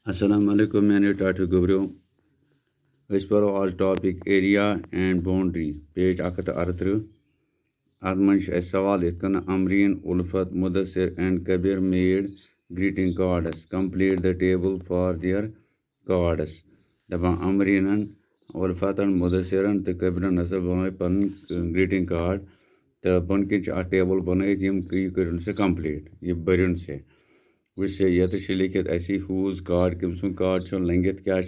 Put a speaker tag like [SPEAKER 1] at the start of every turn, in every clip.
[SPEAKER 1] अस्सलाम वालेकुम मैंने टाटू गुबरो परो आज topic area and boundary page 138 अत मन सवाल इतन Amreen Ulfat Mudassir and Kabir made greeting cards complete the table for their cards दपान अमरीन उल्फतन मुदसरन तो कबीरन हसा बनाए पन ग्रीटिंग कार्ड तो बन किन टेबल बनाई यह कर कंप्लीट यह बरिन से वुच ये लिखित असी हूज कार्ड कम सुन कार्ड लेंगित क्या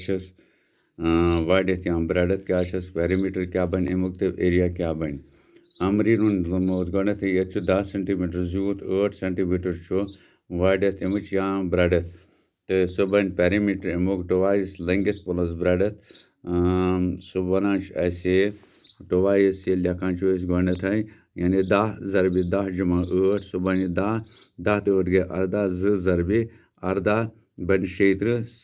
[SPEAKER 1] वाड़ित या ब्रेडथ क्या पेरीमीटर क्या बन अमुक तो एरिया क्या बन अमरीन गोथ ये 10 सेंटीमीटर जूत 8 सेंटीमीटर वाड़ित अमुच या ब्रेडथ तो सह बन पेरीमीटर अमुक टवाइस लेंगित प्लस ब्रेडथ सह बनान टवाइस ये लेखान गोथ यानी 10 ज़रबे 10 जमा 8 सह बन 10 तो 8 गए 18 2 ज़रबे 18 बन 36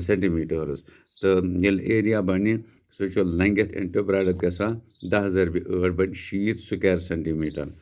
[SPEAKER 1] सेंटीमीटर्स तो ये एरिया बन सह लेंगिथ इंटू ब्रेडथ गसा 10 ज़रबे 8 बन 60 स्क्वायर सेंटीमीटर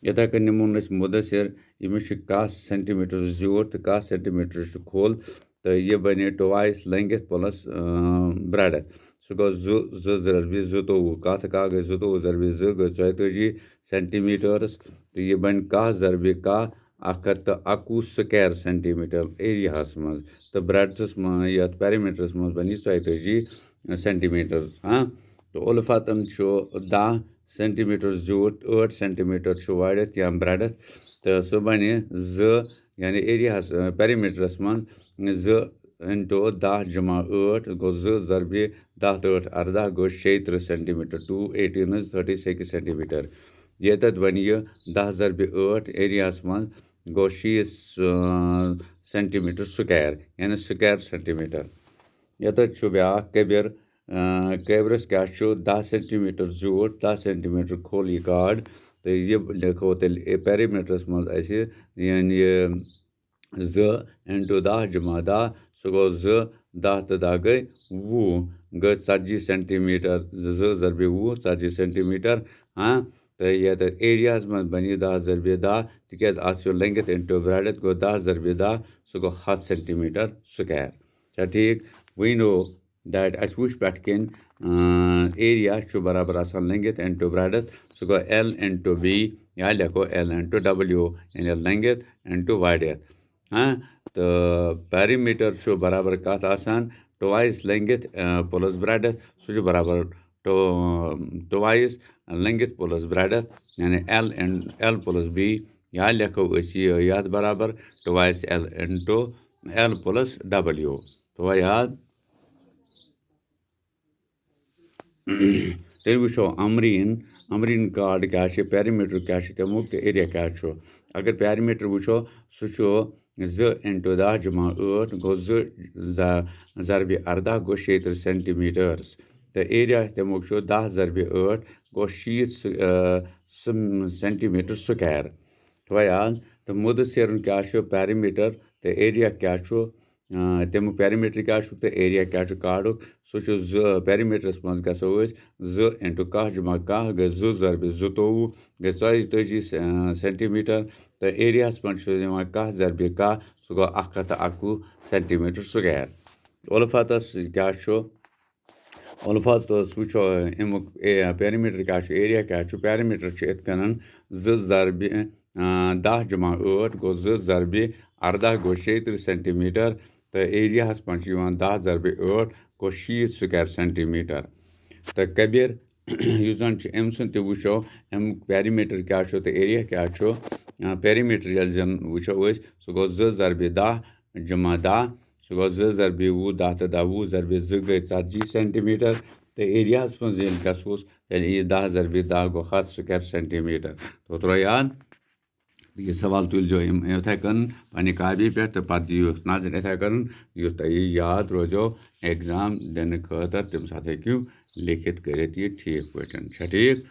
[SPEAKER 1] इथे कन निमोन मुदसर यमिस 10 सेंटीमीटर ज्यूट तो 10 सेंटीमीटर खोल तो यह बने टवाइस लेंगिथ प्लस ब्रेडथ सह गो 2 ज़रबे 22 कत कह गई 22 ज़रबे 2 गई 42 सेंटीमीटर्स तो यह बन 10 ज़रबे 10 121 स्क्वायर सेंटीमीटर एरिया मज तो ब्रेडथस ये पेरीमीटरस मज बन 42 सेंटीमीटर हाँ तो उल्फतन 10 सेंटीमीटर जूट 8 सेंटीमीटर वाड़ित या ब्रेडथ तो सह बन 2 यानी एरिया पेरीमीटरस मज 2 इंटू 10 जमा 8 गो 2 ज़रबे 10 तो 8 18 गो 36 सेंटीमीटर 2 18 36 सेंटीमीटर ये तथ बन 10 ज़रबे 8 एरिया मज गो 60 सेंटीमीटर स्क्वायर यानी स्क्वायर सेंटीमीटर ये तथ ब्या कबीर कबरस क्या 10 सेंटीमीटर जूट 10 सेंटीमीटर खोल यह कार्ड तो यह लिखो तेल पेरीमीटरस मज यानी 2 इंटू 10 जमा 10 सह गो 2 10 तो 10 गई 20 गई 40 सेंटीमीटर 2 ज़रबे 20 40 सेंटीमीटर हाँ तो ये एरिया मज बन 10 ज़रबे 10 तिक अत लेंगिथ इंटू ब्रेडथ गो 10 ज़रबे 10 सह गो 10 सेंटीमीटर स्क्वायर ठीक वी नो दैट अस वुच पे कन एरिया बराबर आसान लेंगिथ इंटू ब्रेडथ सह गो L इंटू B या लिखो L इंटू W यानी लेंगिथ इंटू वाड़ित हाँ तो पेरीमीटर बराबर कत आसान टवाइस लेंगिथ प्लस ब्रेडथ सह बराबर टवाइस लेंगिथ प्लस ब्रेडथ यानी L प्लस B या लिखो याद बराबर टवाइस L into L plus W तो याद तेल वो अमरीन कार्ड क्या पेरीमीटर क्या तमुक तो एरिया क्या अगर पेरीमीटर वो सह 2 इंटू 10 जमा 8 गो 2 ज़रबे 18 गो 36 सेंटीमीटर्स तो एरिया तमुक 10 ज़रबे 8 गो 60 सेंटीमीटर स्क्वायर तो याद तो मुदसर क्या पेरीमीटर तो एरिया क्या तमुक पेरीमीटर क्या तो एरिया क्या कार्डुक सह पेरीमीटरस मज गो 2 इंटू 10 जमा 10 गई 2 ज़रबे 22 गई 42 सेंटीमीटर तो एरिया मज 10 ज़रबे 10 सह गो 121 सेंटीमीटर स्क्वायर उल्फतस क्या उल्फतस वो अमुक पेरीमीटर क्या एरिया क्या पेरीमीटर इतन 2 ज़रबे 10 जमा 8 गो 2 ज़रबे 18 गो 36 सेंटीमीटर तो एरिया मज 10 ज़रबे 8 गो 60 स्क्वायर सेंटीमीटर तो कबीर जन अम सुन वो अमुक पेरीमीटर क्या तो एरिया क्या पेरीमीटर ये जन वो सह गो 2 ज़रबे 10 जमा 10 सह गो 2 ज़रबे 20 10 तो 10 20 ज़रबे 2 गई 40 सेंटीमीटर तो एरिया मज गसोस 10 ज़रबे 10 गो 100 स्क्वायर सेंटीमीटर तो त्रो याद यह सवाल तुलजो इथे कन पे कापी पे तो पे दियो नजर इथे कन युथ तुह याद रोजो एग्जाम दिन खतर तम साथ हेकू लिखित कर ठीक पे ठीक